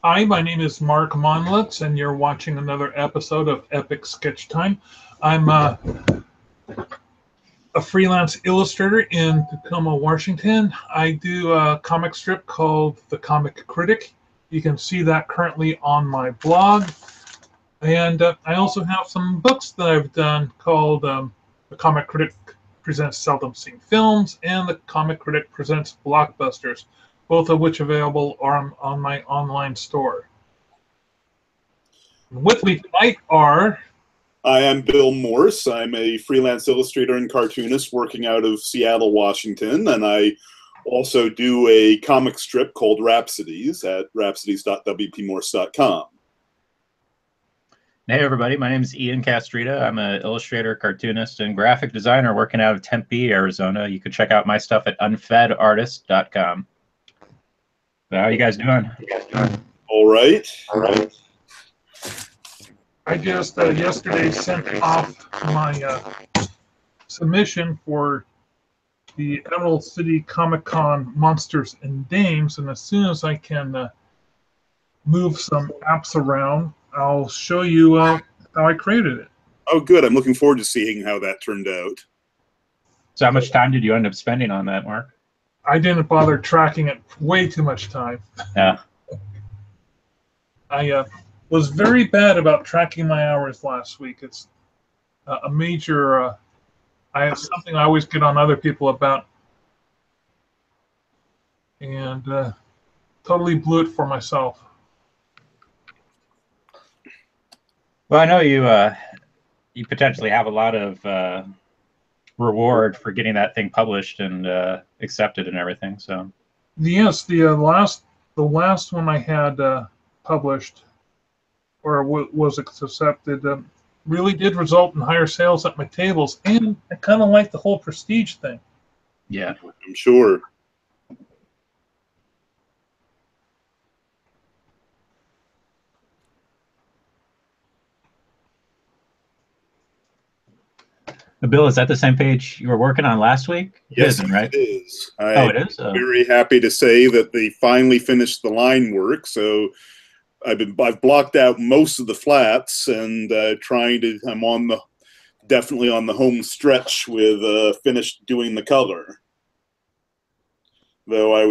Hi, my name is Mark Monlitz, and you're watching another episode of Epic Sketch Time. I'm a freelance illustrator in Tacoma, Washington. I do a comic strip called The Comic Critic. You can see that currently on my blog. And I also have some books that I've done called The Comic Critic Presents Seldom Seen Films and The Comic Critic Presents Blockbusters, both of which available are on my online store. With me tonight are. I am Bill Morse. I'm a freelance illustrator and cartoonist working out of Seattle, Washington, and I also do a comic strip called Rhapsodies at rhapsodies.wpmorse.com. Hey everybody, my name is Ian Castrita. I'm an illustrator, cartoonist, and graphic designer working out of Tempe, Arizona. You can check out my stuff at unfedartist.com. So how are you guys doing? All right. I just yesterday sent off my submission for the Emerald City Comic Con Monsters and Dames, and as soon as I can move some apps around, I'll show you how I created it. Oh, good. I'm looking forward to seeing how that turned out. So how much time did you end up spending on that, Mark? I didn't bother tracking it. Way too much time. Yeah. I was very bad about tracking my hours last week. It's a major. I have something I always get on other people about, and totally blew it for myself. Well, I know you potentially have a lot of reward for getting that thing published and accepted and everything. So yes, the last one I had published or was accepted really did result in higher sales at my tables, and I kind of like the whole prestige thing. Yeah, I'm sure. Bill, is that the same page you were working on last week? Yes, right? it is. It is. I'm very happy to say that they finally finished the line work. So I've blocked out most of the flats and I'm definitely on the home stretch with finished doing the color. Though I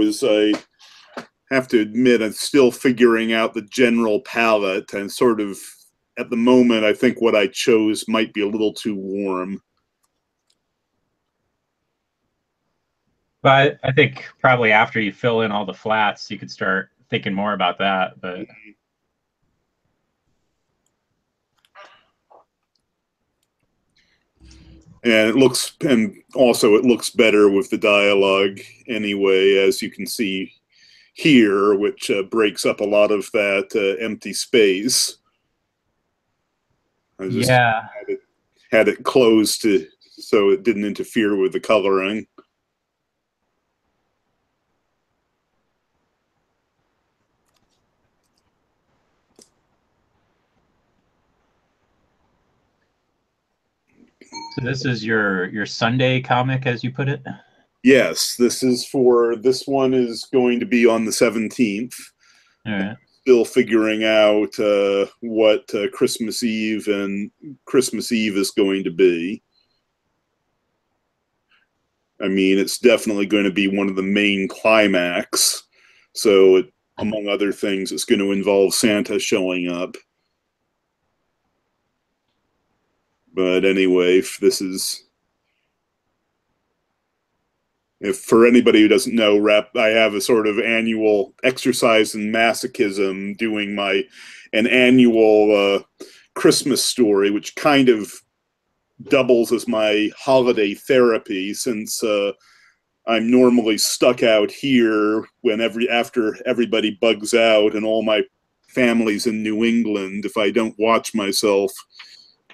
have to admit I'm still figuring out the general palette, and sort of at the moment I think what I chose might be a little too warm. But I think probably after you fill in all the flats, you could start thinking more about that. But and it looks better with the dialogue anyway, as you can see here, which breaks up a lot of that empty space. I just had it closed so it didn't interfere with the coloring. So this is your Sunday comic, as you put it? Yes, this one is going to be on the 17th. All right. Still figuring out what Christmas Eve is going to be. I mean, it's definitely going to be one of the main climax. So, among other things, it's going to involve Santa showing up. But anyway, if for anybody who doesn't know, I have a sort of annual exercise in masochism, doing an annual Christmas story, which kind of doubles as my holiday therapy, since I'm normally stuck out here after everybody bugs out and all my family's in New England. If I don't watch myself,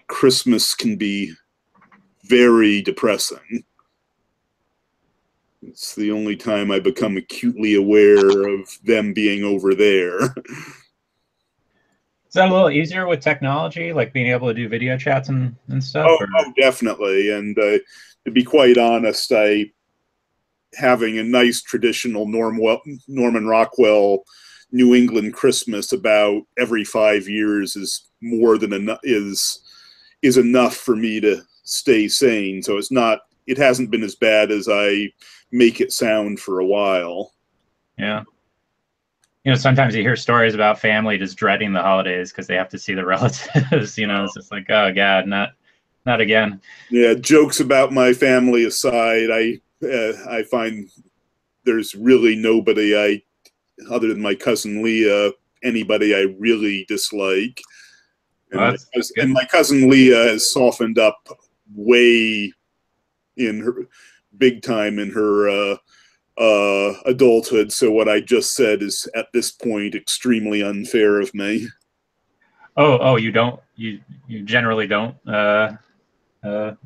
Christmas can be very depressing. It's the only time I become acutely aware of them being over there. Is that a little easier with technology, like being able to do video chats and stuff? Oh, definitely. And to be quite honest, having a nice traditional Norman Rockwell New England Christmas about every 5 years is more than enough, is enough for me to stay sane. So it hasn't been as bad as I make it sound for a while. Yeah. Sometimes you hear stories about family just dreading the holidays because they have to see the relatives. It's just like, oh God, not again. Yeah, jokes about my family aside, I find there's really nobody other than my cousin Leah, anybody I really dislike. And, my cousin Leah has softened up way in her big time in her adulthood. So what I just said is at this point extremely unfair of me. Oh, you generally don't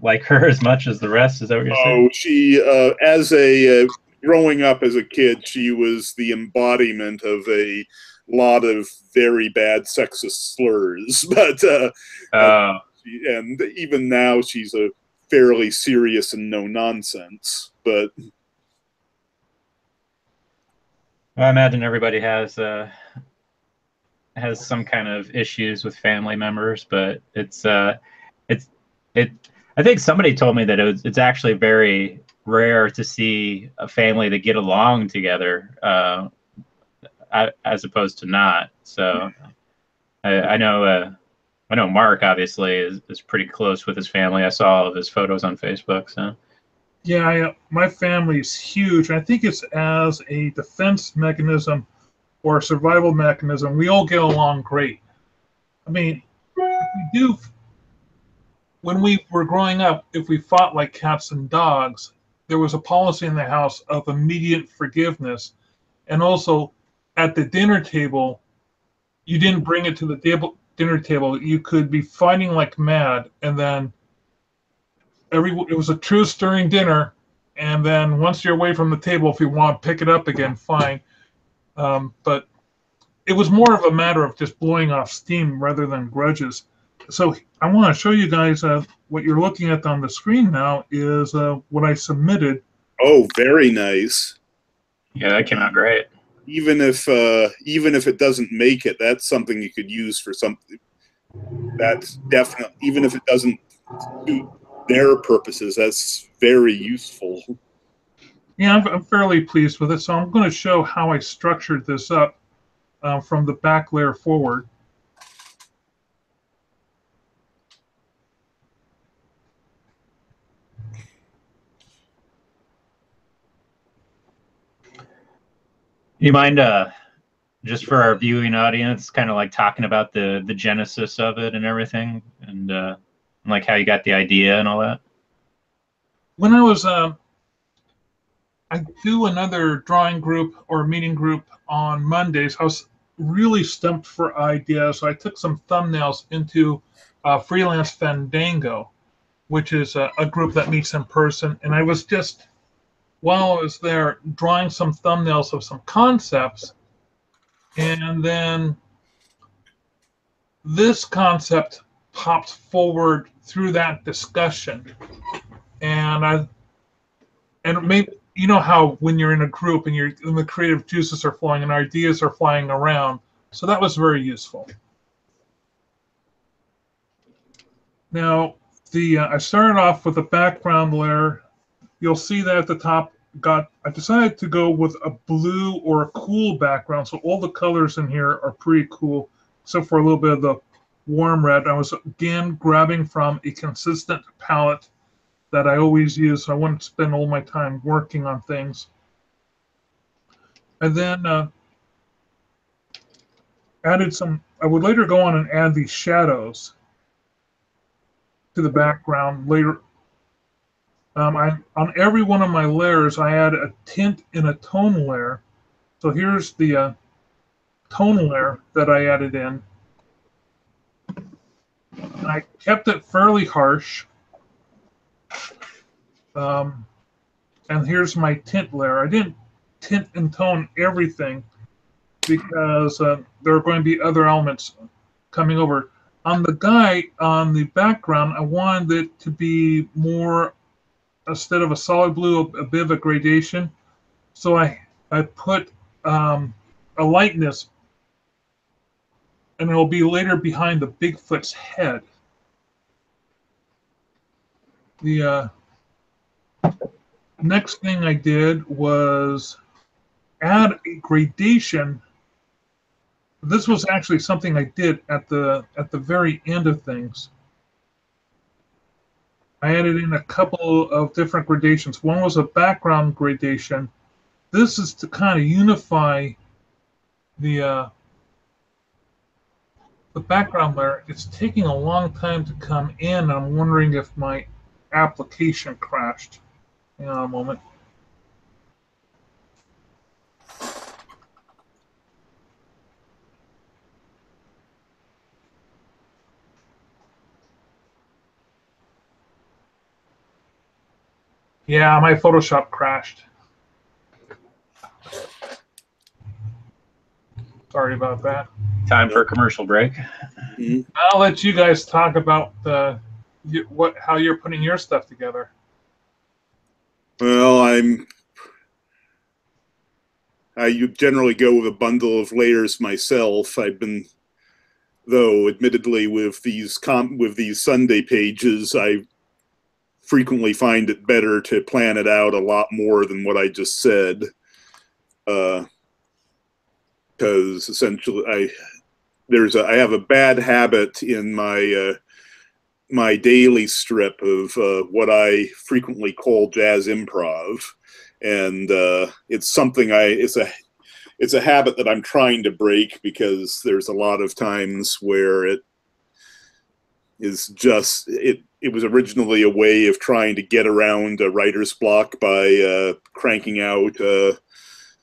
like her as much as the rest? Is that what you're saying? Oh, she growing up as a kid, she was the embodiment of a lot of very bad sexist slurs. But and even now, she's a fairly serious and no nonsense. But I imagine everybody has some kind of issues with family members, but I think somebody told me that it's actually very rare to see a family that get along together, as opposed to not. So I know Mark obviously is pretty close with his family. I saw all of his photos on Facebook. So yeah, my family is huge. I think it's as a defense mechanism or a survival mechanism. We all get along great. I mean, when we were growing up, if we fought like cats and dogs, there was a policy in the house of immediate forgiveness. And also at the dinner table, you didn't bring it to the dinner table. You could be fighting like mad, and then it was a truce during dinner. And then once you're away from the table, if you want to pick it up again, fine. But it was more of a matter of just blowing off steam rather than grudges. So I want to show you guys what you're looking at on the screen now is what I submitted. Oh, very nice. Yeah, that came out great. Even if it doesn't make it, that's something you could use for something. That's definitely, even if it doesn't suit their purposes, that's very useful. Yeah, I'm fairly pleased with it. So I'm going to show how I structured this up from the back layer forward. You mind just for our viewing audience, kind of like talking about the genesis of it and everything, and like how you got the idea and all that? When I was I do another drawing group or meeting group on Mondays. I was really stumped for ideas, so I took some thumbnails into Freelance Fandango, which is a group that meets in person. And I was just, while I was there, drawing some thumbnails of some concepts. And then this concept popped forward through that discussion. And maybe, you know how when you're in a group and the creative juices are flowing and ideas are flying around. So that was very useful. Now, I started off with a background layer. You'll see that at the top I decided to go with a blue or a cool background. So all the colors in here are pretty cool, except for a little bit of the warm red. I was again grabbing from a consistent palette that I always use, so I wouldn't spend all my time working on things. And then added some, I would later go on and add these shadows to the background later. On every one of my layers, I add a tint and a tone layer. So here's the tone layer that I added in. And I kept it fairly harsh. And here's my tint layer. I didn't tint and tone everything because there are going to be other elements coming over. On the guy on the background, I wanted it to be more, instead of a solid blue, a bit of a gradation. So I put a lightness and it'll be later behind the Bigfoot's head. The next thing I did was add a gradation. This was actually something I did at the very end of things. I added in a couple of different gradations. One was a background gradation. This is to kind of unify the background layer. It's taking a long time to come in. I'm wondering if my application crashed. Hang on a moment. Yeah, my Photoshop crashed. Sorry about that. Time for a commercial break. I'll let you guys talk about how you're putting your stuff together. Well, I generally go with a bundle of layers myself. I've been, though, admittedly, with these Sunday pages, I frequently find it better to plan it out a lot more than what I just said, because essentially I have a bad habit in my daily strip of what I frequently call jazz improv, and it's something it's a habit that I'm trying to break, because there's a lot of times where it is just it was originally a way of trying to get around a writer's block by cranking out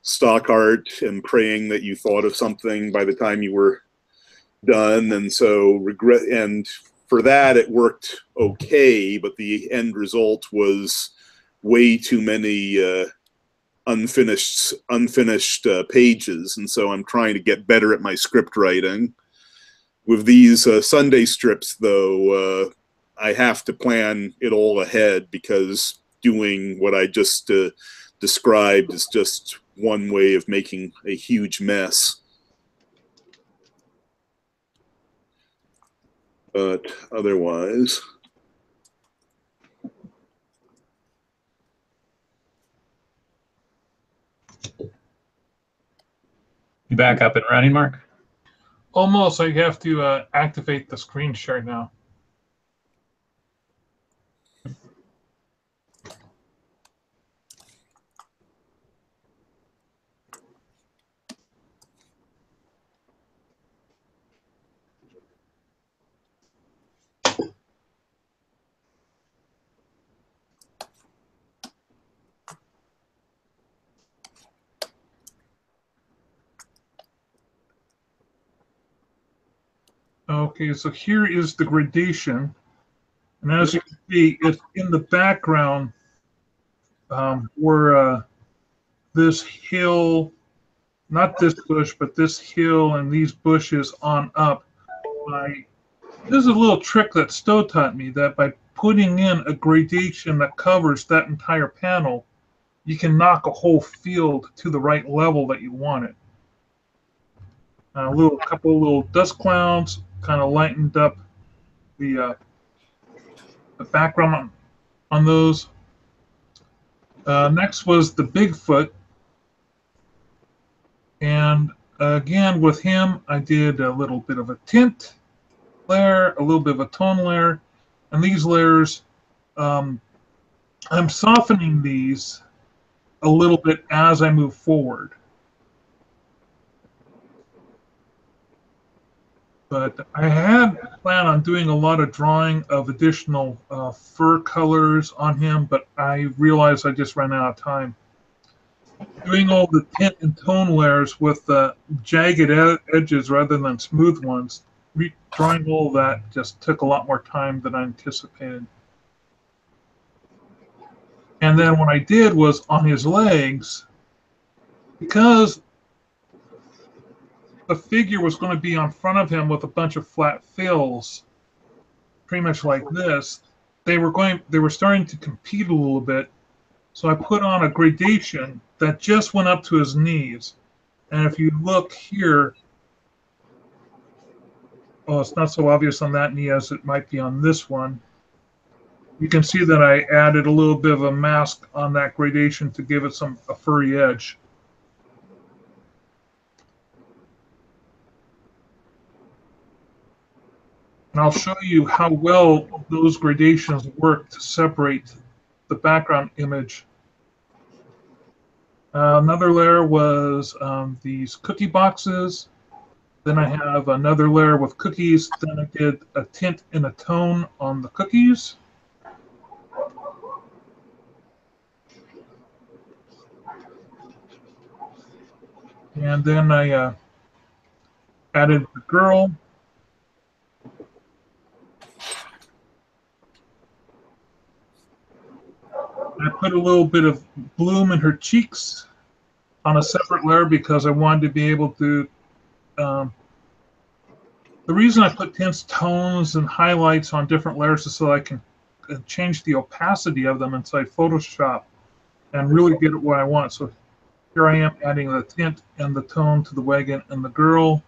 stock art and praying that you thought of something by the time you were done, and so for that it worked okay, but the end result was way too many unfinished pages, and so I'm trying to get better at my script writing. With these Sunday strips, though, I have to plan it all ahead, because doing what I just described is just one way of making a huge mess. But otherwise, You back up and running, Mark? Almost. I have to activate the screen share now. Okay, so here is the gradation, and as you can see, it's in the background where this hill, not this bush, but this hill and these bushes on up. There's a little trick that Stowe taught me, that by putting in a gradation that covers that entire panel, you can knock a whole field to the right level that you want it. Couple of little dust clouds kind of lightened up the background on those. Next was the Bigfoot, and again with him I did a little bit of a tint layer, a little bit of a tone layer, and these layers I'm softening these a little bit as I move forward. But I had planned on doing a lot of drawing of additional fur colors on him, but I realized I just ran out of time. Doing all the tint and tone layers with jagged edges rather than smooth ones, drawing all that just took a lot more time than I anticipated. And then what I did was on his legs, because the figure was going to be on front of him with a bunch of flat fills, pretty much like this, they were starting to compete a little bit. So I put on a gradation that just went up to his knees. And if you look here, Oh, it's not so obvious on that knee as it might be on this one. You can see that I added a little bit of a mask on that gradation to give it a furry edge. And I'll show you how well those gradations work to separate the background image. Another layer was these cookie boxes. Then I have another layer with cookies. Then I did a tint and a tone on the cookies. And then I added the girl. I put a little bit of bloom in her cheeks on a separate layer because I wanted to be able to. The reason I put tints, tones, and highlights on different layers is so I can change the opacity of them inside Photoshop and really get it what I want. So here I am adding the tint and the tone to the wagon and the girl.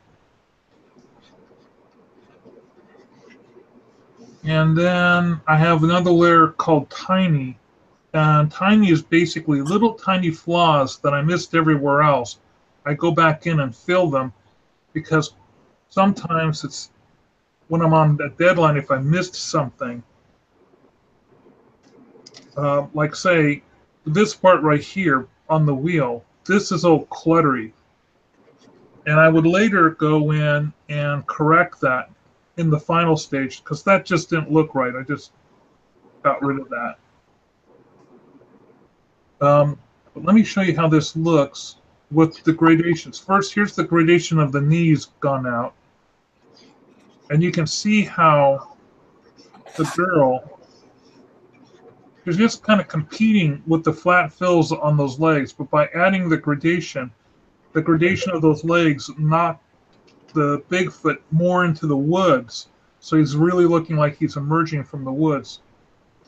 And then I have another layer called Tiny. And Tiny is basically little tiny flaws that I missed everywhere else. I go back in and fill them because sometimes it's when I'm on a deadline, if I missed something, like say this part right here on the wheel, this is all cluttery. And I would later go in and correct that in the final stage because that just didn't look right. I just got rid of that. But let me show you how this looks with the gradations. First, here's the gradation of the knees gone out. And you can see how the girl is just kind of competing with the flat fills on those legs. But by adding the gradation of those legs knocked the Bigfoot more into the woods. So he's really looking like he's emerging from the woods.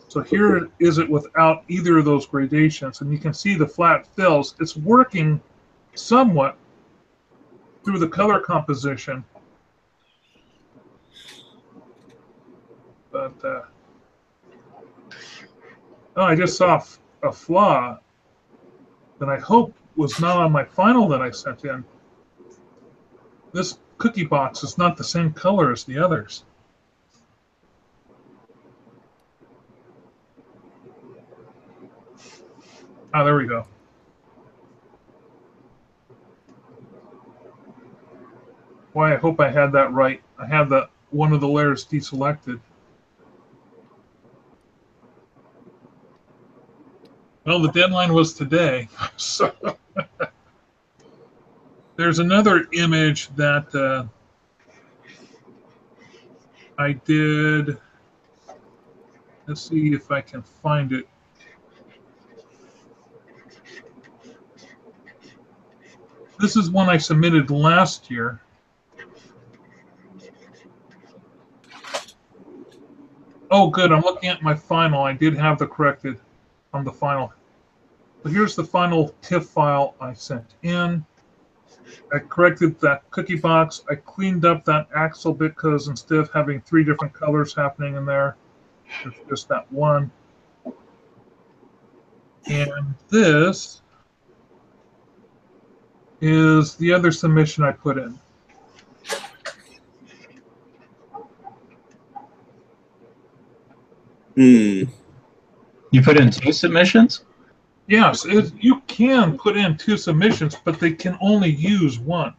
So here is it without either of those gradations. And you can see the flat fills. It's working somewhat through the color composition. But, oh, I just saw a flaw that I hope was not on my final that I sent in. This cookie box is not the same color as the others. Ah, there we go. Boy, I hope I had that right. I had one of the layers deselected. Well, the deadline was today, so there's another image that I did. Let's see if I can find it. This is one I submitted last year. Oh, good. I'm looking at my final. I did have the corrected on the final. So here's the final TIFF file I sent in. I corrected that cookie box. I cleaned up that axle bit because instead of having 3 different colors happening in there, there's just that one. And this is the other submission I put in. You put in 2 submissions? Yes, you can put in 2 submissions, but they can only use one.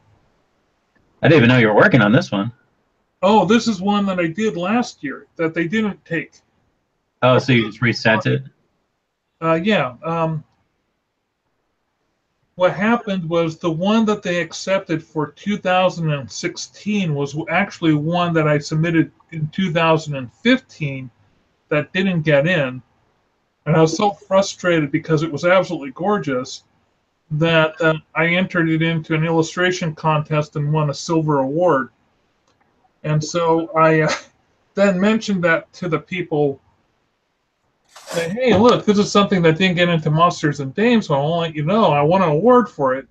I didn't even know you were working on this one. Oh, this is one that I did last year that they didn't take. Oh, so you just resent it? Yeah. What happened was the one that they accepted for 2016 was actually one that I submitted in 2015 that didn't get in. And I was so frustrated because it was absolutely gorgeous that I entered it into an illustration contest and won a silver award. And so I then mentioned that to the people. Say, hey, look, this is something that didn't get into Monsters and Dames, so I want to let you know I won an award for it.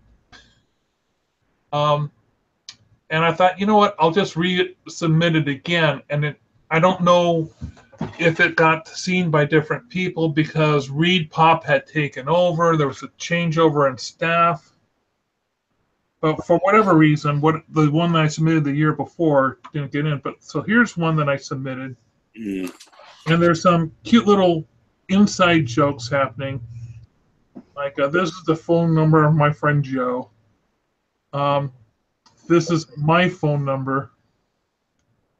And I thought, you know what? I'll just resubmit it again. And I don't know if it got seen by different people because Reed Pop had taken over. There was a changeover in staff. But for whatever reason, the one that I submitted the year before didn't get in. But so here's one that I submitted. Mm. And there's some cute little inside jokes happening. Like, this is the phone number of my friend Joe. This is my phone number.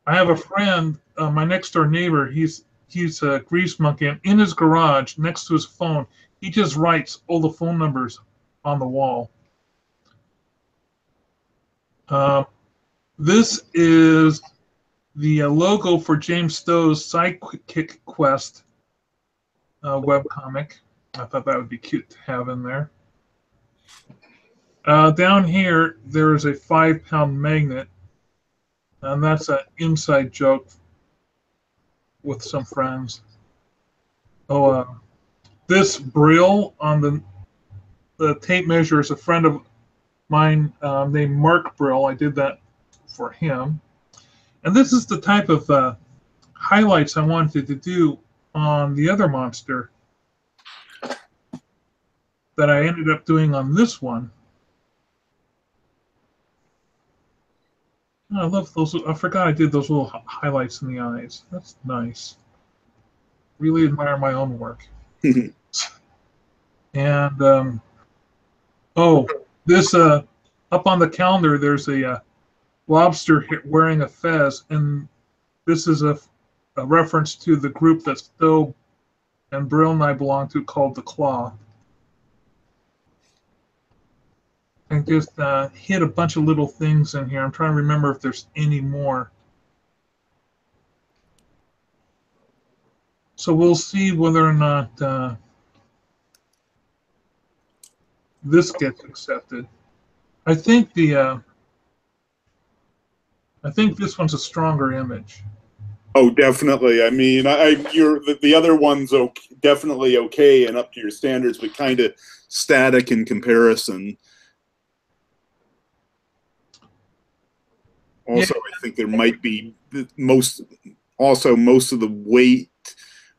I have a friend, my next door neighbor. He's a grease monkey, and in his garage, next to his phone, he just writes all the phone numbers on the wall. This is the logo for James Stowe's Sidekick Quest webcomic. I thought that would be cute to have in there. Down here, there is a 5-pound magnet, and that's an inside joke with some friends. Oh, this Brill on the tape measure is a friend of mine named Mark Brill. I did that for him. And this is the type of highlights I wanted to do on the other monster that I ended up doing on this one. I love those. I forgot I did those little highlights in the eyes. That's nice. Really admire my own work. And this up on the calendar, there's a lobster wearing a fez, and this is a reference to the group that Stowe and Brill and I belong to called the Claw. I just hit a bunch of little things in here. I'm trying to remember if there's any more. So we'll see whether or not this gets accepted. I think this one's a stronger image. Oh, definitely. I mean, the other one's definitely okay and up to your standards, but kind of static in comparison. Also, yeah. I think there might be most of the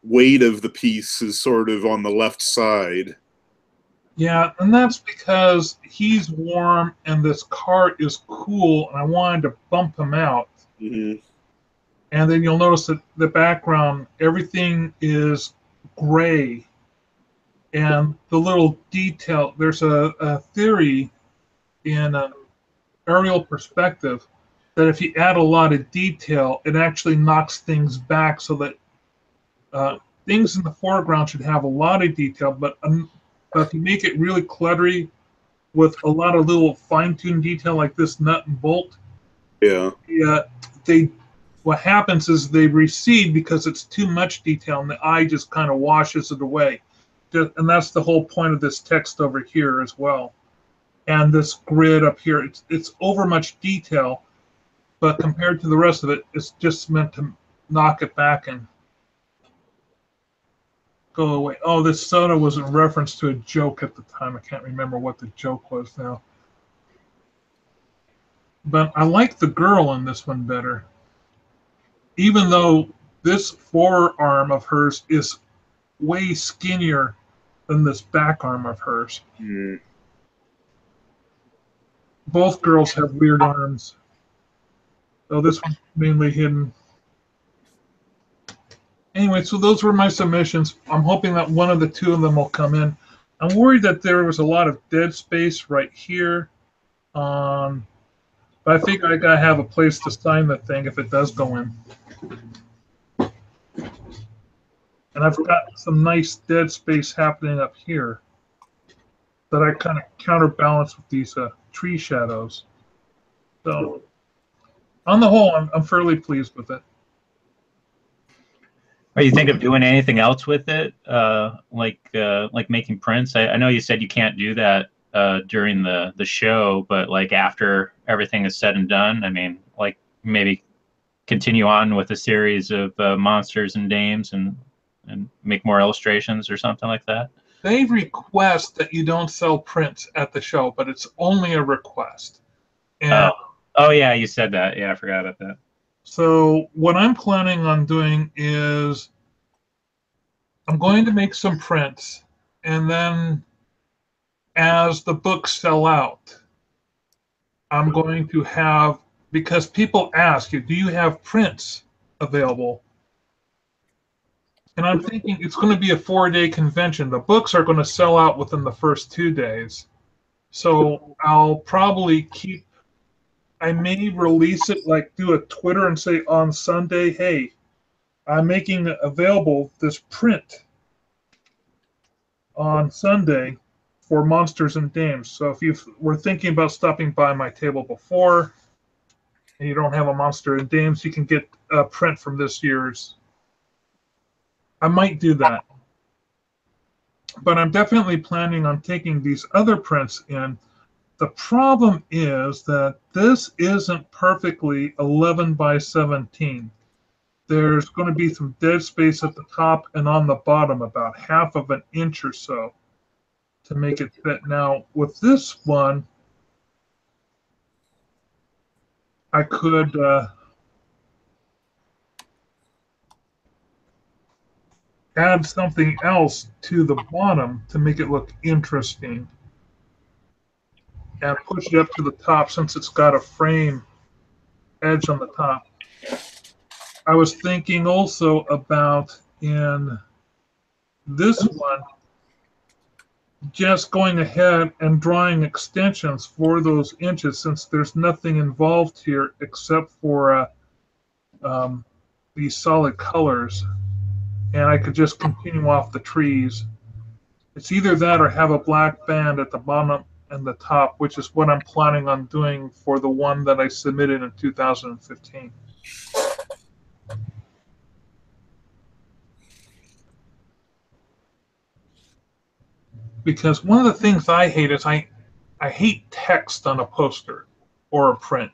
weight of the piece is sort of on the left side. Yeah, and that's because he's warm and this car is cool, and I wanted to bump him out. Mm-hmm. And then you'll notice that the background, everything is gray. And the little detail, there's a theory in an aerial perspective that if you add a lot of detail, it actually knocks things back so that things in the foreground should have a lot of detail, but if you make it really cluttery with a lot of little fine-tuned detail like this nut and bolt, what happens is they recede because it's too much detail and the eye just kind of washes it away. And that's the whole point of this text over here as well. And this grid up here, it's over much detail, but compared to the rest of it, it's just meant to knock it back and go away. Oh, this soda was in reference to a joke at the time. I can't remember what the joke was now. But I like the girl in this one better. Even though this forearm of hers is way skinnier than this back arm of hers. Mm. Both girls have weird arms. So this one's mainly hidden. Anyway, so those were my submissions. I'm hoping that one of the two of them will come in. I'm worried that there was a lot of dead space right here. But I think I gotta have a place to sign the thing if it does go in. And I've got some nice dead space happening up here that I kind of counterbalance with these tree shadows. So on the whole, I'm fairly pleased with it. Are you think of doing anything else with it, like making prints? I know you said you can't do that during the show, but like after everything is said and done, I mean, like maybe continue on with a series of monsters and dames and make more illustrations or something like that? They request that you don't sell prints at the show, but it's only a request. And Oh yeah, you said that. Yeah, I forgot about that. So what I'm planning on doing is I'm going to make some prints, and then as the books sell out, I'm going to have, because people ask you, do you have prints available? And I'm thinking it's going to be a 4-day convention. The books are going to sell out within the first 2 days. So I'll probably keep, I may release it, like do a Twitter and say on Sunday, hey, I'm making available this print on Sunday for Monsters and Dames. So if you were thinking about stopping by my table before and you don't have a Monster and Dames, you can get a print from this year's. I might do that. But I'm definitely planning on taking these other prints in. The problem is that this isn't perfectly 11 by 17. There's going to be some dead space at the top and on the bottom, about half of an inch or so to make it fit. Now, with this one, I could add something else to the bottom to make it look interesting and push it up to the top since it's got a frame edge on the top. I was thinking also about in this one, just going ahead and drawing extensions for those inches since there's nothing involved here except for these solid colors. And I could just continue off the trees. It's either that or have a black band at the bottom and the top, which is what I'm planning on doing for the one that I submitted in 2015. Because one of the things I hate is I hate text on a poster or a print.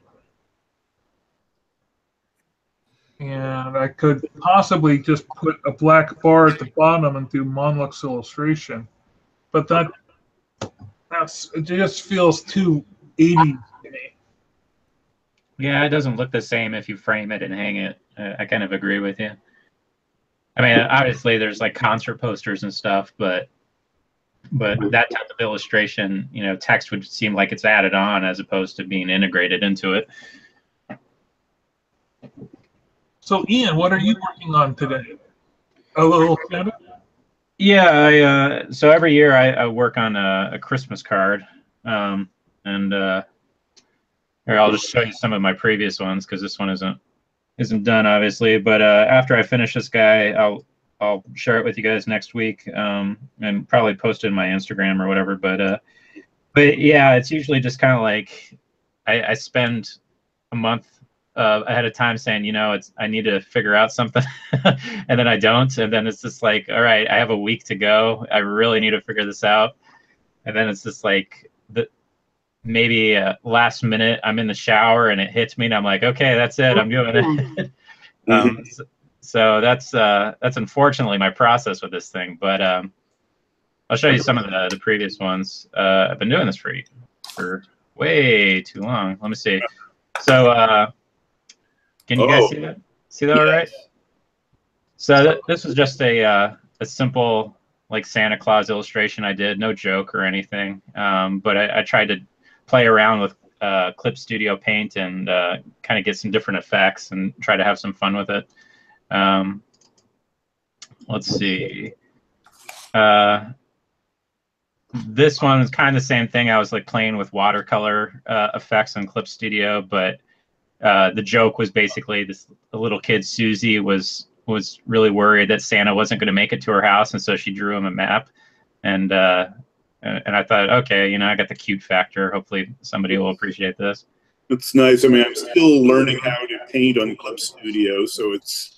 And I could possibly just put a black bar at the bottom and do Monlux illustration. But it just feels too 80s to me. Yeah, it doesn't look the same if you frame it and hang it. I kind of agree with you. I mean, obviously there's like concert posters and stuff, but that type of illustration, you know, text would seem like it's added on as opposed to being integrated into it. So, Ian, what are you working on today? A little Santa? Yeah, so every year I work on a Christmas card, and here I'll just show you some of my previous ones because this one isn't done obviously. But after I finish this guy, I'll share it with you guys next week, and probably post it in my Instagram or whatever. But yeah, it's usually just kind of like I spend a month ahead of time saying, you know, I need to figure out something, and then I don't, and then it's just like, all right, I have a week to go. I really need to figure this out, and then it's just like maybe last minute I'm in the shower and it hits me, and I'm like, okay, that's it, I'm doing it. So that's unfortunately my process with this thing, but I'll show you some of the previous ones. I've been doing this for way too long. Let me see. So can you guys see that? See that all right? So this was just a simple like Santa Claus illustration I did, no joke or anything. But I tried to play around with Clip Studio Paint and kind of get some different effects and try to have some fun with it. Let's see. This one is kind of the same thing. I was like playing with watercolor effects on Clip Studio, but the joke was basically the little kid Susie was really worried that Santa wasn't going to make it to her house, and so she drew him a map. And I thought, okay, you know, I got the cute factor. Hopefully somebody will appreciate this. It's nice. I mean, I'm still learning how to paint on Clip Studio, so it's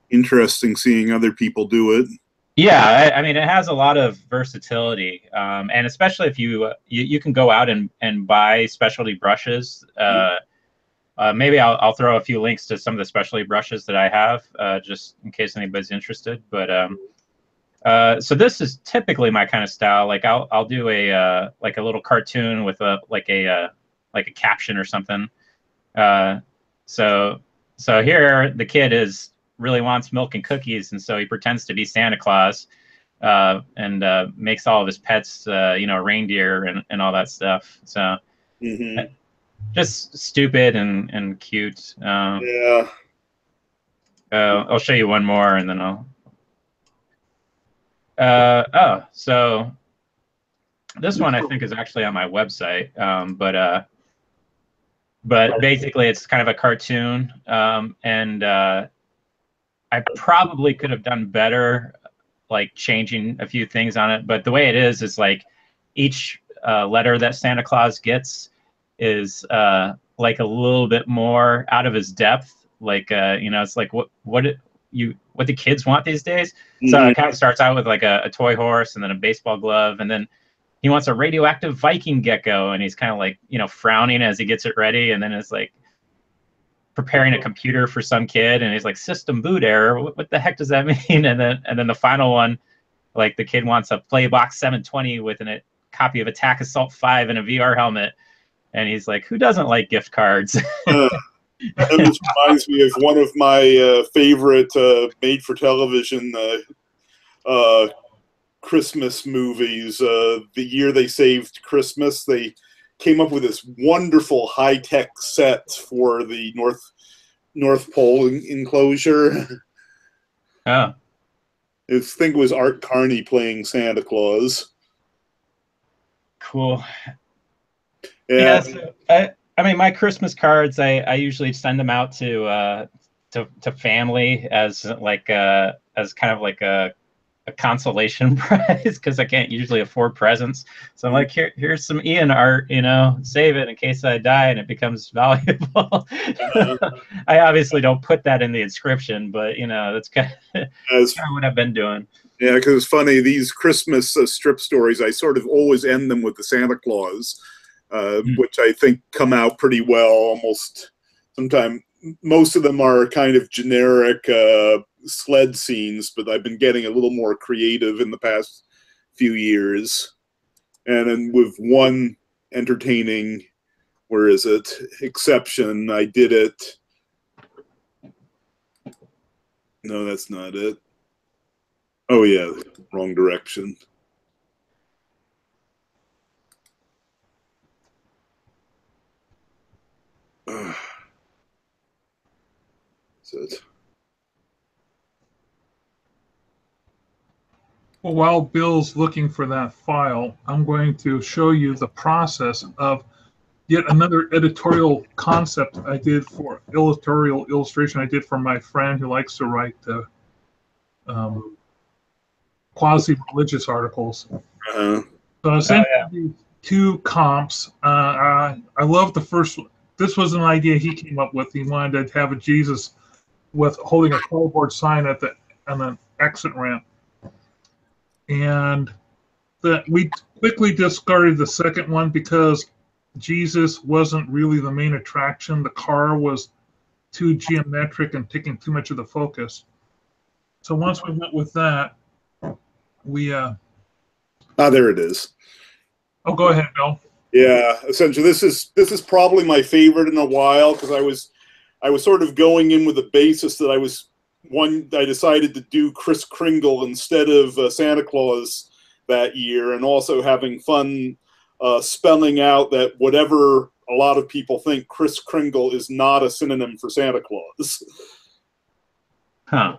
interesting seeing other people do it. Yeah, I mean, it has a lot of versatility, and especially if you can go out and buy specialty brushes. Maybe I'll throw a few links to some of the specialty brushes that I have, just in case anybody's interested. But so this is typically my kind of style. Like I'll do a like a little cartoon with a caption or something, Uh, so so here the kid is really wants milk and cookies, and so he pretends to be Santa Claus, and makes all of his pets, reindeer and all that stuff. So Hmm. just stupid and cute. Yeah. I'll show you one more, and then I'll. So this one I think is actually on my website, but basically it's kind of a cartoon, and I probably could have done better, like changing a few things on it. But the way it is like each letter that Santa Claus gets is like a little bit more out of his depth. Like it's like what the kids want these days. So Hmm. it kind of starts out with like a toy horse, and then a baseball glove, and then he wants a radioactive Viking gecko, and he's kind of like frowning as he gets it ready, and then it's like preparing a computer for some kid, and he's like, system boot error, what the heck does that mean? And then the final one, like the kid wants a Playbox 720 with a copy of Attack Assault 5 and a VR helmet, and he's like, who doesn't like gift cards? And this reminds me of one of my favorite made-for-television Christmas movies. The Year They Saved Christmas, they came up with this wonderful high-tech set for the North Pole enclosure. Oh, I think it was Art Carney playing Santa Claus. cool. Yeah. So I mean, my Christmas cards, I usually send them out to family as like as kind of like a consolation prize, because I can't usually afford presents. So I'm like, here's some Ian art, save it in case I die and it becomes valuable. I obviously don't put that in the inscription, but that's kind of what I've been doing. Yeah, because it's funny, these Christmas strip stories, I sort of always end them with the Santa Claus, which I think come out pretty well almost. Sometimes most of them are kind of generic sled scenes, but I've been getting a little more creative in the past few years. And then with one entertaining, exception, I did it. No, that's not it. Oh yeah, wrong direction. That's it. Well, while Bill's looking for that file, I'm going to show you the process of yet another editorial concept I did for editorial illustration I did for my friend who likes to write quasi-religious articles. Uh-huh. So I sent you two comps. I love the first one. This was an idea he came up with. He wanted to have a Jesus with holding a cardboard sign on an exit ramp. And we quickly discarded the second one because Jesus wasn't really the main attraction. The car was too geometric and taking too much of the focus. So once we went with that, we there it is. Oh, go ahead, Bill. Yeah, essentially, this is probably my favorite in a while, because I was sort of going in with the basis that I decided to do Kris Kringle instead of Santa Claus that year, and also having fun spelling out that whatever a lot of people think, Kris Kringle is not a synonym for Santa Claus. Huh.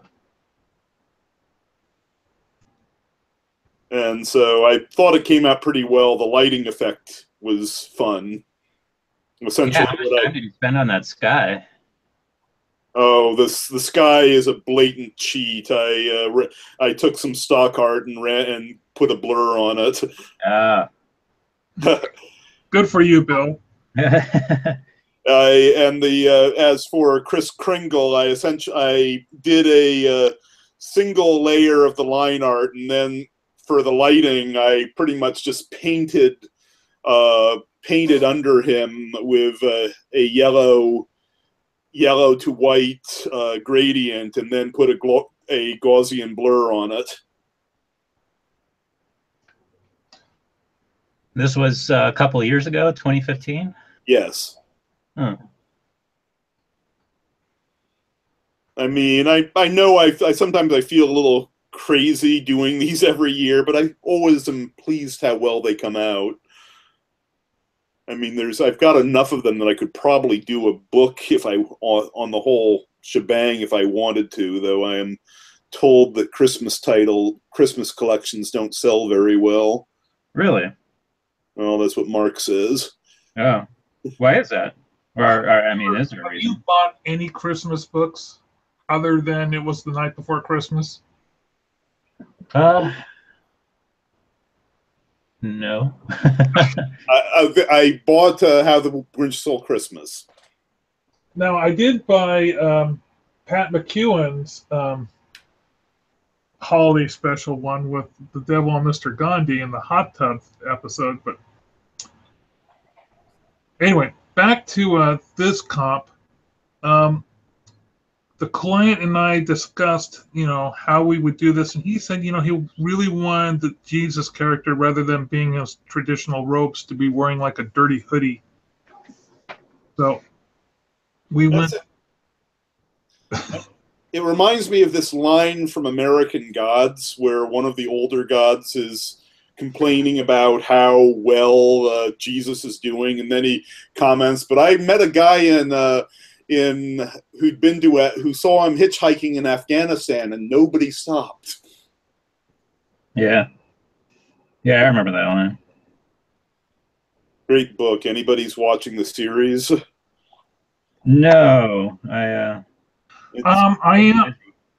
And so I thought it came out pretty well. The lighting effect was fun. Essentially, how much time did you spend on that sky? Oh, the sky is a blatant cheat. I took some stock art and put a blur on it. Good for you, Bill. As for Kris Kringle, I did a single layer of the line art, and then for the lighting, I pretty much just painted under him with a yellow to white gradient, and then put a Gaussian blur on it. This was a couple of years ago, 2015? Yes. Huh. I mean, I know I sometimes I feel a little crazy doing these every year, but I always am pleased how well they come out. I mean, I've got enough of them that I could probably do a book if I on the whole shebang if I wanted to, though I am told that Christmas collections don't sell very well. Really? Well, that's what Mark says. Oh, why is that? Or I mean, is there a Have reason? you bought any Christmas books other than It Was the Night Before Christmas? No. I bought How the Grinch Stole Christmas. Now, I did buy Pat McEwen's holiday special one with the Devil and Mr. Gandhi in the hot tub episode. But anyway, back to this comp. The client and I discussed, how we would do this, and he said, he really wanted the Jesus character, rather than being his traditional robes, to be wearing like a dirty hoodie. So we went. It reminds me of this line from American Gods, where one of the older gods is complaining about how well Jesus is doing, and then he comments, "But I met a guy who saw him hitchhiking in Afghanistan, and nobody stopped." Yeah, I remember that one. Great book. Anybody's watching the series? No, I am.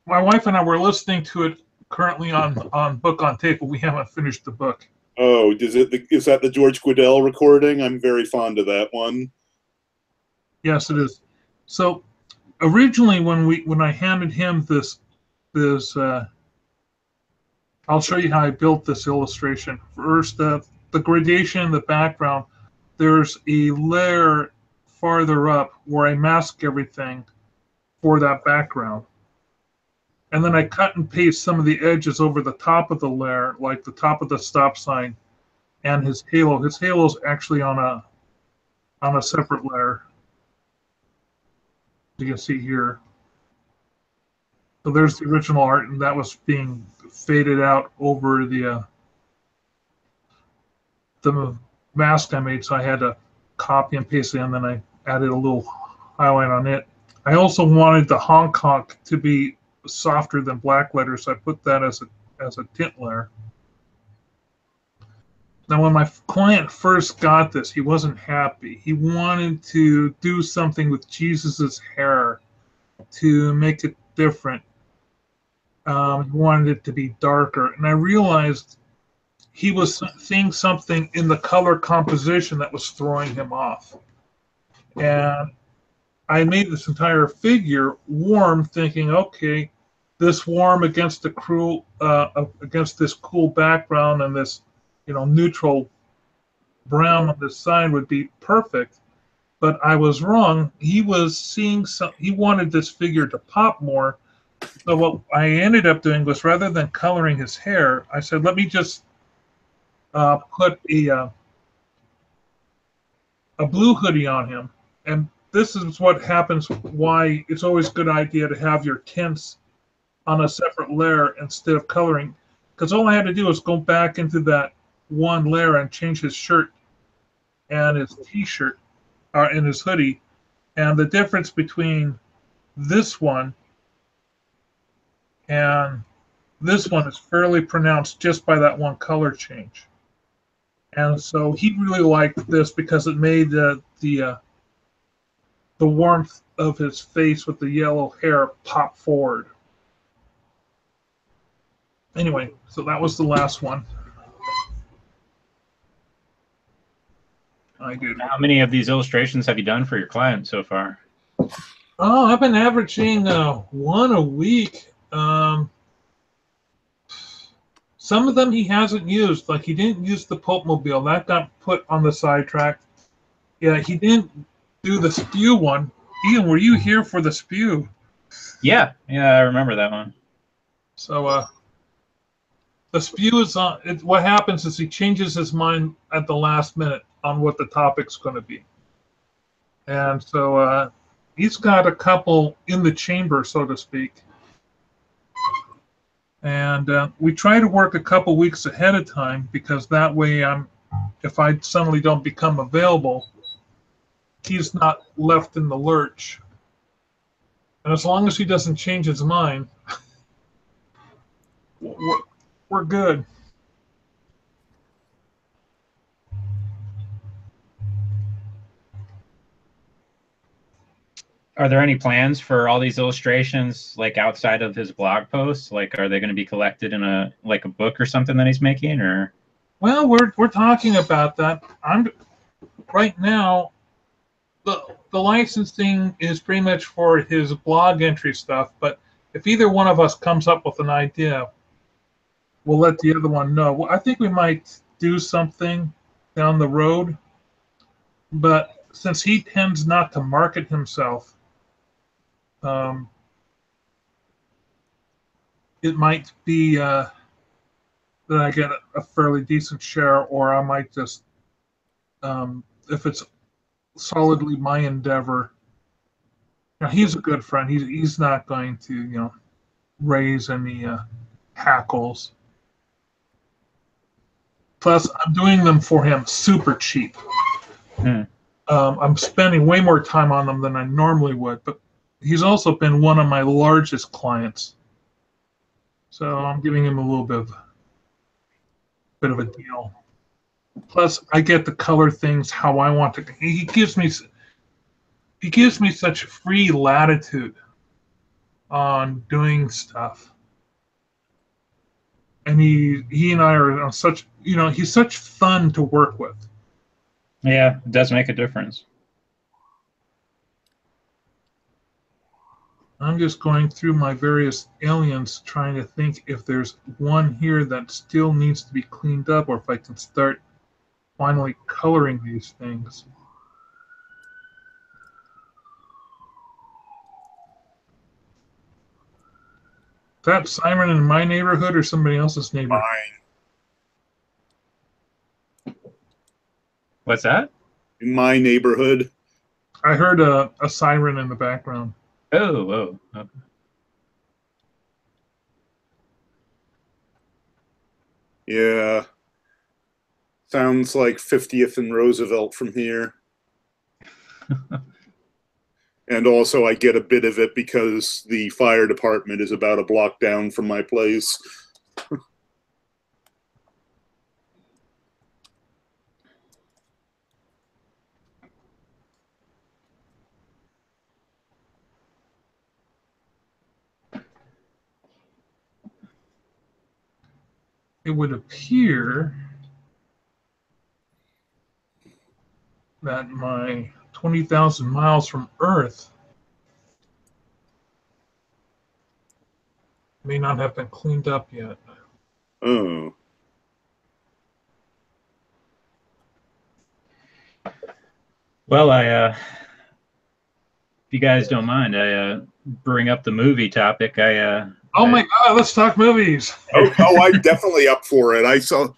My wife and I were listening to it currently on Book on Tape, but we haven't finished the book. Oh, is that the George Guidall recording? I'm very fond of that one. Yes, it is. So originally, when I handed him this, I'll show you how I built this illustration. First, the gradation in the background. There's a layer farther up where I mask everything for that background. And then I cut and paste some of the edges over the top of the layer, like the top of the stop sign and his halo. His halo is actually on a separate layer. You can see here. So there's the original art, and that was being faded out over the mask I made, so I had to copy and paste it, and then I added a little highlight on it. I also wanted the Hong Kong to be softer than black letter, so I put that as a tint layer. Now, when my client first got this, he wasn't happy. He wanted to do something with Jesus's hair to make it different. He wanted it to be darker, and I realized he was seeing something in the color composition that was throwing him off. And I made this entire figure warm, thinking, okay, this warm against against this cool background and this, neutral brown on the side would be perfect. But I was wrong. He was seeing he wanted this figure to pop more. So what I ended up doing was, rather than coloring his hair, I said, let me just put a blue hoodie on him. And this is what happens, why it's always a good idea to have your tints on a separate layer instead of coloring. Because all I had to do was go back into that one layer and change his shirt and his t-shirt and his hoodie. And the difference between this one and this one is fairly pronounced just by that one color change. And so he really liked this because it made the warmth of his face with the yellow hair pop forward. Anyway, so that was the last one I did. How many of these illustrations have you done for your clients so far? Oh, I've been averaging one a week. Some of them he hasn't used, like he didn't use the Pope Mobile. That got put on the sidetrack. Yeah, he didn't do the spew one. Ian, were you here for the spew? Yeah, I remember that one. So the spew is on. What happens is he changes his mind at the last minute on what the topic's going to be, and so He's got a couple in the chamber, so to speak. And we try to work a couple weeks ahead of time because that way if I suddenly don't become available, he's not left in the lurch. And as long as he doesn't change his mind, we're good. Are there any plans for all these illustrations, like outside of his blog posts? Like, are they going to be collected in a book or something that he's making, or? Well, we're talking about that. Right now. The licensing is pretty much for his blog entry stuff, but if either one of us comes up with an idea, we'll let the other one know. Well, I think we might do something down the road, but since he tends not to market himself, it might be that I get a fairly decent share, or I might just, if it's solidly my endeavor. Now, he's a good friend. He's not going to, raise any hackles. Plus, I'm doing them for him super cheap. I'm spending way more time on them than I normally would, but he's also been one of my largest clients. So I'm giving him a little bit of a deal. Plus, I get to color things how I want to. He gives me such free latitude on doing stuff, and he and I are on such. He's such fun to work with. Yeah, it does make a difference. I'm just going through my various aliens, trying to think if there's one here that still needs to be cleaned up, or if I can start finally coloring these things. Is that siren in my neighborhood or somebody else's neighborhood? Mine. What's that? In my neighborhood. I heard a siren in the background. Oh. Okay. Yeah. Sounds like 50th and Roosevelt from here. And also I get a bit of it because the fire department is about a block down from my place. It would appear that my 20,000 miles from Earth may not have been cleaned up yet. Oh. Well, if you guys don't mind, I bring up the movie topic. Oh my God! Let's talk movies. Oh, I'm definitely up for it. I know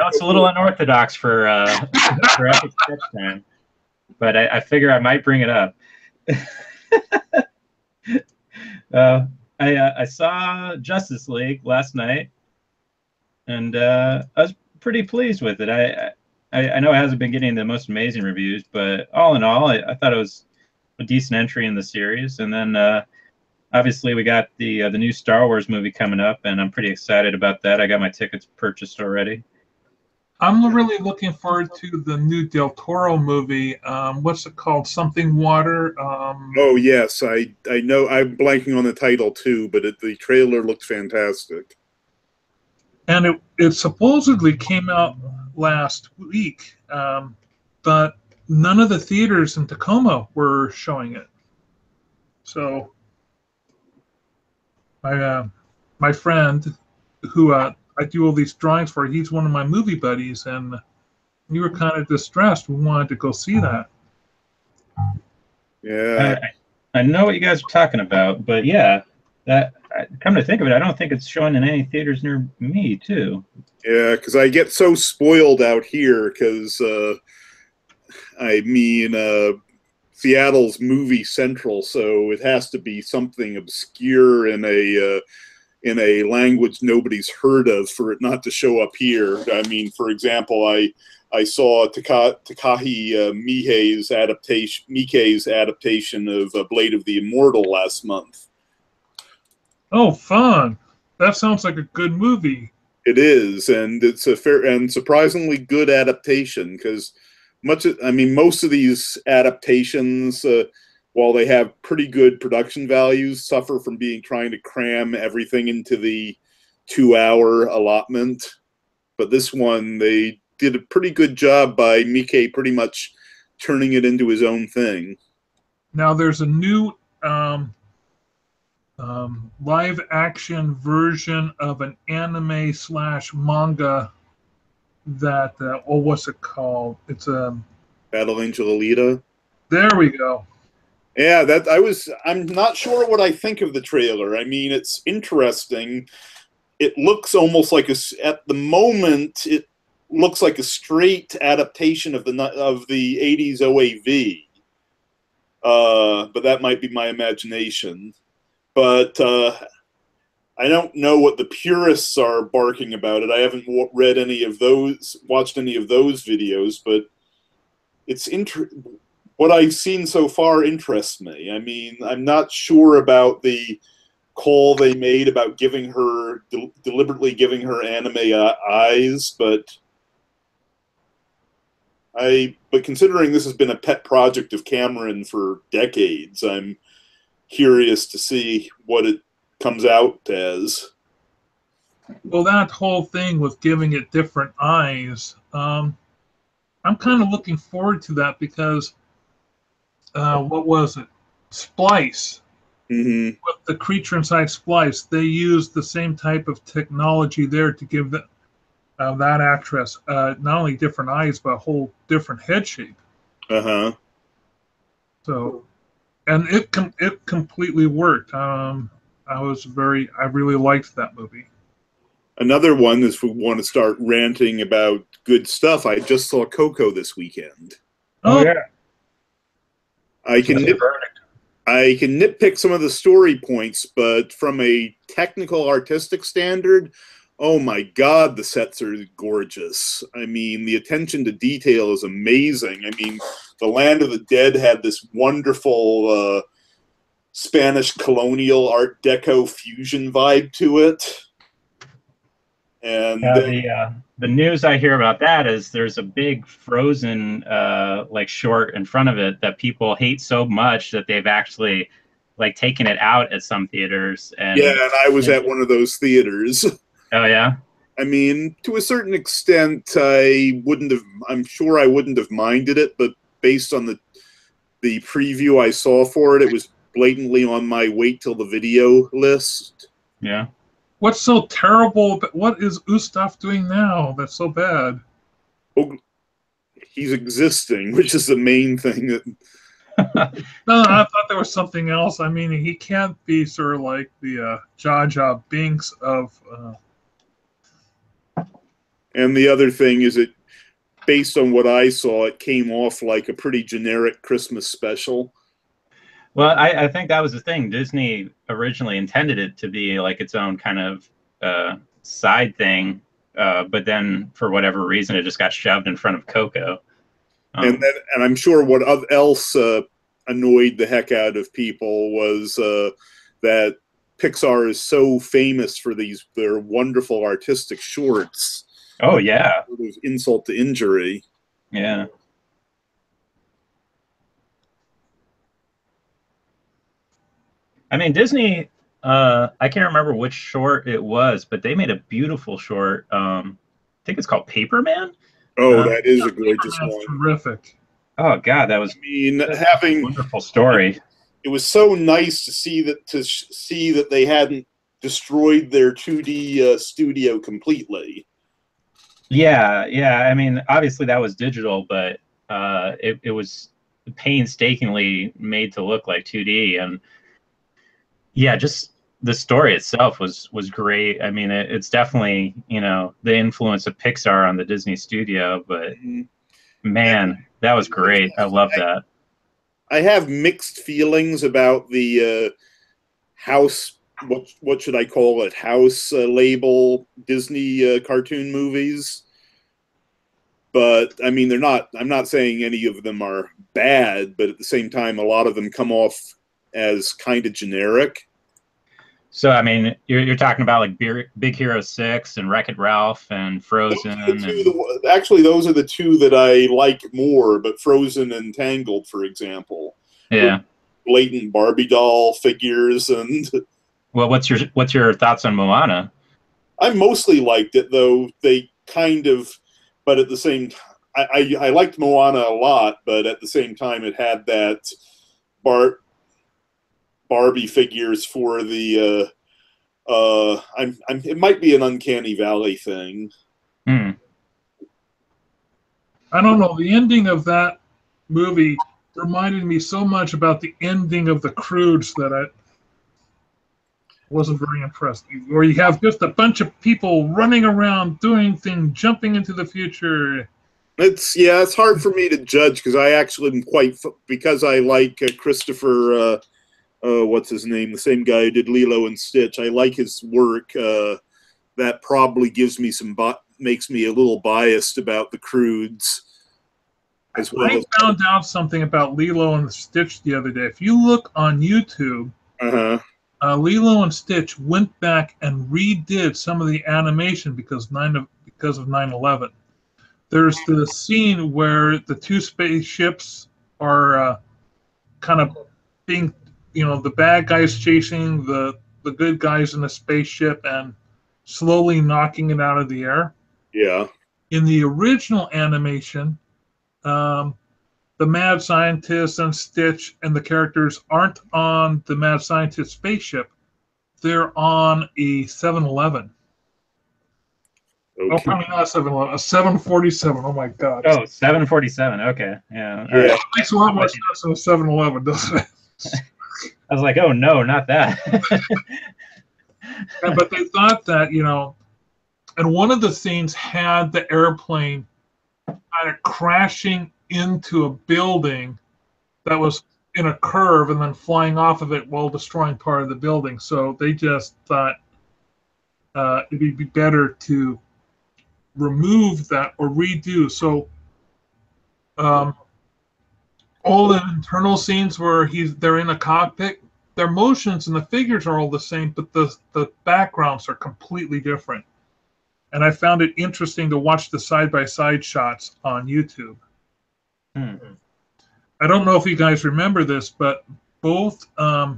it's a little unorthodox for epic sketch time, but I figure I might bring it up. I saw Justice League last night, and I was pretty pleased with it. I know it hasn't been getting the most amazing reviews, but all in all, I thought it was a decent entry in the series. And then obviously we got the new Star Wars movie coming up, and I'm pretty excited about that. I got my tickets purchased already. I'm really looking forward to the new Del Toro movie. What's it called? Something Water. Oh yes, I know. I'm blanking on the title too, but the trailer looked fantastic. And it supposedly came out last week, but none of the theaters in Tacoma were showing it. So my friend, who I do all these drawings for, he's one of my movie buddies, and we were kind of distressed. We wanted to go see that. Yeah. I know what you guys are talking about, but yeah, come to think of it, I don't think it's showing in any theaters near me, too. Yeah, because I get so spoiled out here because, Seattle's Movie Central, so it has to be something obscure in a language nobody's heard of for it not to show up here. I mean, for example, I saw Takahi Miike's adaptation of Blade of the Immortal last month. Oh, fun! That sounds like a good movie. It is, and it's a fair and surprisingly good adaptation because most of these adaptations, while they have pretty good production values, suffer from trying to cram everything into the 2-hour allotment. But this one, they did a pretty good job by Miike pretty much turning it into his own thing. Now there's a new live action version of an anime / manga that what's it called? It's Battle Angel Alita. There we go. Yeah, I'm not sure what I think of the trailer. I mean, it's interesting. It looks almost like at the moment it looks like a straight adaptation of the 80s OAV. But that might be my imagination. But I don't know what the purists are barking about it. I haven't watched any of those videos, but what I've seen so far interests me. I mean, I'm not sure about the call they made about deliberately giving her anime eyes, but considering this has been a pet project of Cameron for decades, I'm curious to see what it comes out as. Well, that whole thing with giving it different eyes, I'm kind of looking forward to that because what was it? Splice. Mm-hmm. With the creature inside Splice, they used the same type of technology there to give that actress not only different eyes but a whole different head shape. So, and it completely worked. I really liked that movie. Another one is, if we want to start ranting about good stuff, I just saw Coco this weekend. Oh yeah. I can nitpick some of the story points, but from a technical, artistic standard, oh my God, the sets are gorgeous. I mean, the attention to detail is amazing. I mean, the Land of the Dead had this wonderful Spanish colonial Art Deco fusion vibe to it. And the news I hear about that is there's a big Frozen short in front of it that people hate so much that they've actually taken it out at some theaters. And I was at one of those theaters. Oh yeah. I mean, to a certain extent, I'm sure I wouldn't have minded it, but based on the preview I saw for it, it was blatantly on my wait till the video list. Yeah. What's so terrible? What is Ustav doing now that's so bad? Oh, he's existing, which is the main thing. No, I thought there was something else. I mean, he can't be sort of like the Jar Jar Binks of. And the other thing is, based on what I saw, it came off like a pretty generic Christmas special. Well, I think that was the thing. Disney originally intended it to be like its own kind of side thing, but then for whatever reason, it just got shoved in front of Coco. And I'm sure what else annoyed the heck out of people was that Pixar is so famous for their wonderful artistic shorts. Oh yeah, sort of insult to injury. Yeah. I mean, Disney, I can't remember which short it was, but they made a beautiful short. I think it's called Paperman. Oh, that is a gorgeous one. Terrific. Oh God, that was having a wonderful story. It was so nice to see that they hadn't destroyed their 2D studio completely. Yeah. I mean, obviously that was digital, but it was painstakingly made to look like 2D, and yeah, just the story itself was great. I mean, it's definitely, the influence of Pixar on the Disney studio, but man, that was great. I love that. I have mixed feelings about the house. What should I call it? House label Disney cartoon movies. But I mean, they're not. I'm not saying any of them are bad, but at the same time, a lot of them come off as kind of generic. So I mean, you're talking about like Big Hero 6 and Wreck-It Ralph and Frozen. Actually, those are the two that I like more. But Frozen and Tangled, for example, yeah, blatant Barbie doll figures and. Well, what's your thoughts on Moana? I mostly liked it, though they kind of, but at the same time, I liked Moana a lot, but at the same time, it had that Barbie figures for the. It might be an Uncanny Valley thing. Hmm. I don't know. The ending of that movie reminded me so much about the ending of The Croods that I wasn't very impressed. Where you have just a bunch of people running around, doing things, jumping into the future. It's hard for me to judge because I actually am because I like Christopher. What's his name? The same guy who did Lilo and Stitch. I like his work. That probably gives me makes me a little biased about the Croods. As well. I found out something about Lilo and Stitch the other day. If you look on YouTube, Lilo and Stitch went back and redid some of the animation because of 9/11. There's the scene where the two spaceships are kind of being, the bad guys chasing the good guys in the spaceship and slowly knocking it out of the air. Yeah. In the original animation, the mad scientist and Stitch and the characters aren't on the mad scientist spaceship. They're on a 7-Eleven. Okay. Oh, probably not a 7-Eleven, a 747. Oh my God. Oh, 747. Okay. Yeah. Yeah. Right. It makes a lot more sense than a 7-Eleven, doesn't it? I was like, oh no, not that. Yeah, but they thought that, and one of the scenes had the airplane kind of crashing into a building that was in a curve and then flying off of it while destroying part of the building. So they just thought it'd be better to remove that or redo. So all the internal scenes where they're in a cockpit, their motions and the figures are all the same, but the backgrounds are completely different. And I found it interesting to watch the side-by-side shots on YouTube. I don't know if you guys remember this, but both the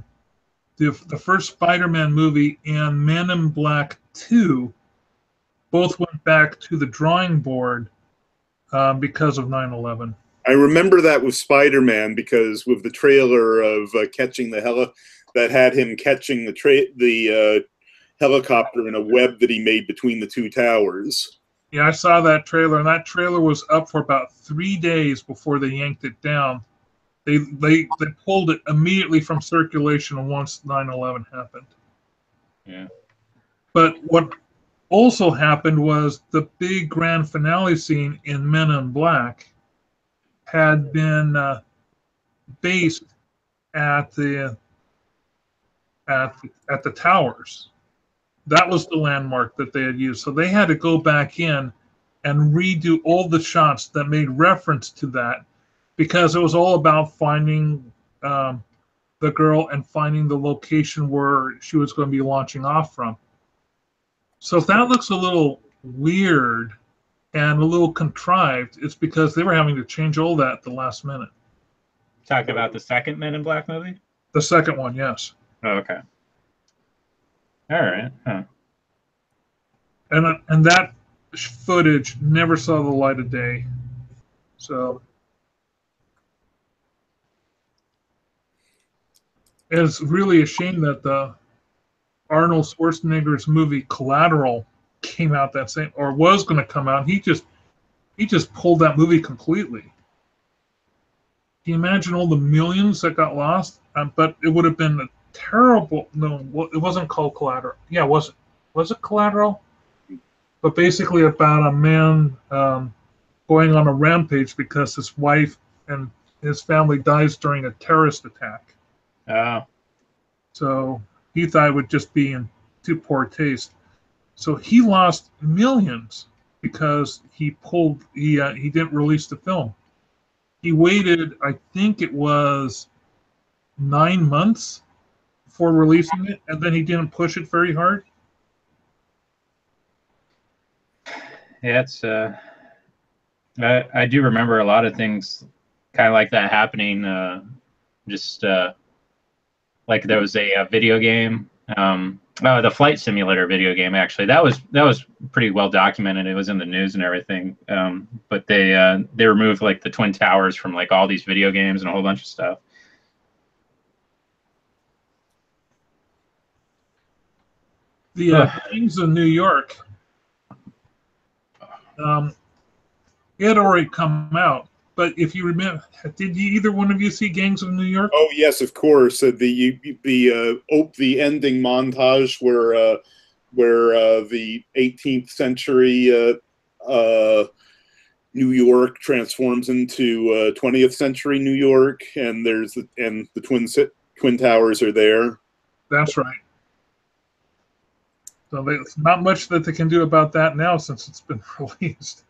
first Spider-Man movie and Men in Black 2 both went back to the drawing board because of 9/11. I remember that with Spider-Man because with the trailer of catching that had him catching the helicopter in a web that he made between the two towers. Yeah, I saw that trailer, and that trailer was up for about 3 days before they yanked it down. They pulled it immediately from circulation once 9/11 happened. Yeah. But what also happened was the big grand finale scene in Men in Black had been based at the towers. That was the landmark that they had used. So they had to go back in and redo all the shots that made reference to that because it was all about finding the girl and finding the location where she was going to be launching off from. So if that looks a little weird and a little contrived, it's because they were having to change all that at the last minute. Talking about the second Men in Black movie? The second one, yes. Oh, okay. All right. Huh. And that footage never saw the light of day. So it's really a shame that the Arnold Schwarzenegger's movie Collateral came out that same, or was going to come out. He just pulled that movie completely. Can you imagine all the millions that got lost? But it would have been a terrible. No, it wasn't called Collateral. Yeah, was it Collateral? But basically about a man going on a rampage because his wife and his family dies during a terrorist attack. Oh, So he thought it would just be in too poor taste. So he lost millions because he didn't release the film. He waited, I think it was 9 months before releasing it, and then he didn't push it very hard. yeah, it's I do remember a lot of things kind of like that happening. Just like there was a video game, the flight simulator video game. Actually, that was pretty well documented. It was in the news and everything. But they removed like the Twin Towers from like all these video games and a whole bunch of stuff. The Gangs of New York, it had already come out. But if you remember, did either one of you see Gangs of New York? Oh yes, of course. The ending montage where the 18th century New York transforms into 20th century New York, and the Twin Towers are there. That's right. So there's not much that they can do about that now since it's been released.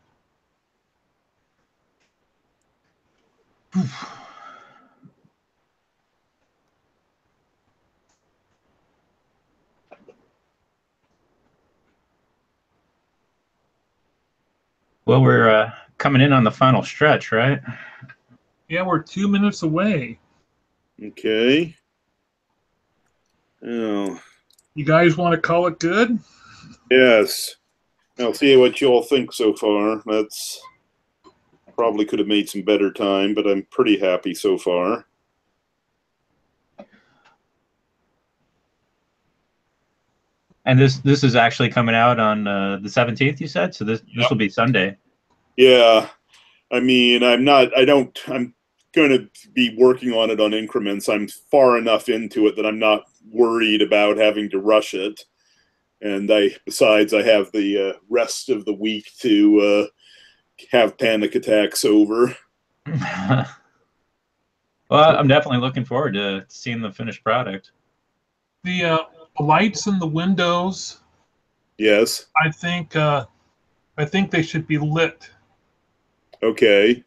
Well, we're coming in on the final stretch, right? Yeah, we're 2 minutes away. Okay. Oh. You guys want to call it good? Yes. I'll see what you all think so far. That's probably could have made some better time, but I'm pretty happy so far. And this is actually coming out on the 17th, you said? So this will be Sunday. Yeah. I mean, I'm going to be working on it on increments. I'm far enough into it that I'm not worried about having to rush it. And besides, I have the rest of the week to have panic attacks over. Well, I'm definitely looking forward to seeing the finished product. The lights in the windows. Yes. I think they should be lit. Okay.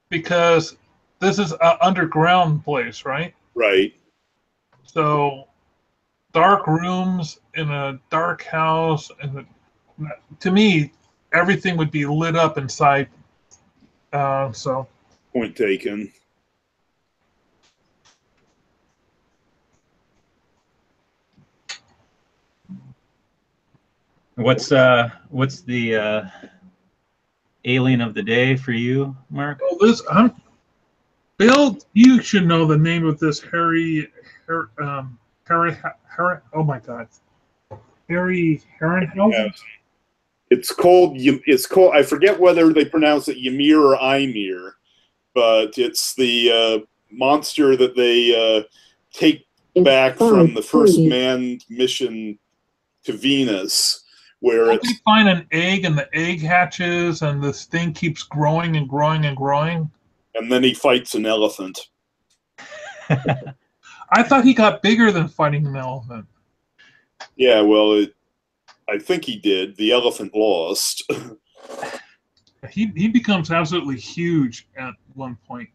Because this is an underground place, right? Right. So dark rooms in a dark house, and to me, everything would be lit up inside. So point taken. What's the alien of the day for you, Mark? Well, Bill, you should know the name of this Harry. Oh my God, Harry Harryhausen. It's called. I forget whether they pronounce it Ymir or Ymir, but it's the monster that they take back from the first manned mission to Venus, where they find an egg and the egg hatches and this thing keeps growing and growing and growing. And then he fights an elephant. I thought he got bigger than fighting an elephant. Yeah, well, I think he did. The elephant lost. He becomes absolutely huge at one point.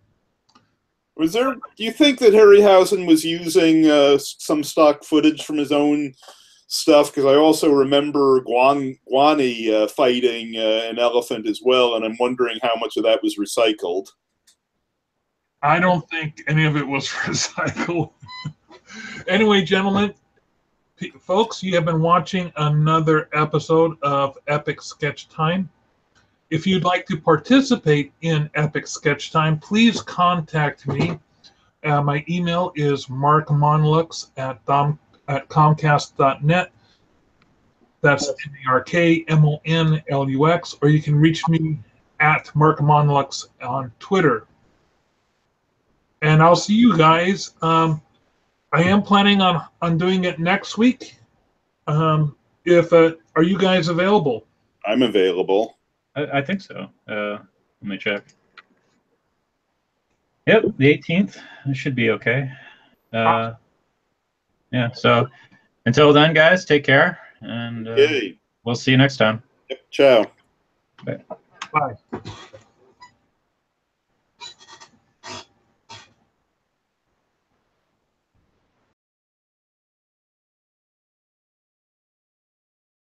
Do you think that Harryhausen was using some stock footage from his own stuff? Because I also remember Guani fighting an elephant as well, and I'm wondering how much of that was recycled. I don't think any of it was recycled. Anyway, gentlemen, folks, you have been watching another episode of Epic Sketch Time. If you'd like to participate in Epic Sketch Time, please contact me. My email is markmonlux@comcast.net. That's MARKMONLUX, or you can reach me at markmonlux on Twitter. And I'll see you guys. I am planning on doing it next week. Are you guys available? I'm available. I think so. Let me check. Yep, the 18th. It should be okay. Yeah. So until then, guys, take care, and Okay. we'll see you next time. Yep. Ciao. Bye. Bye.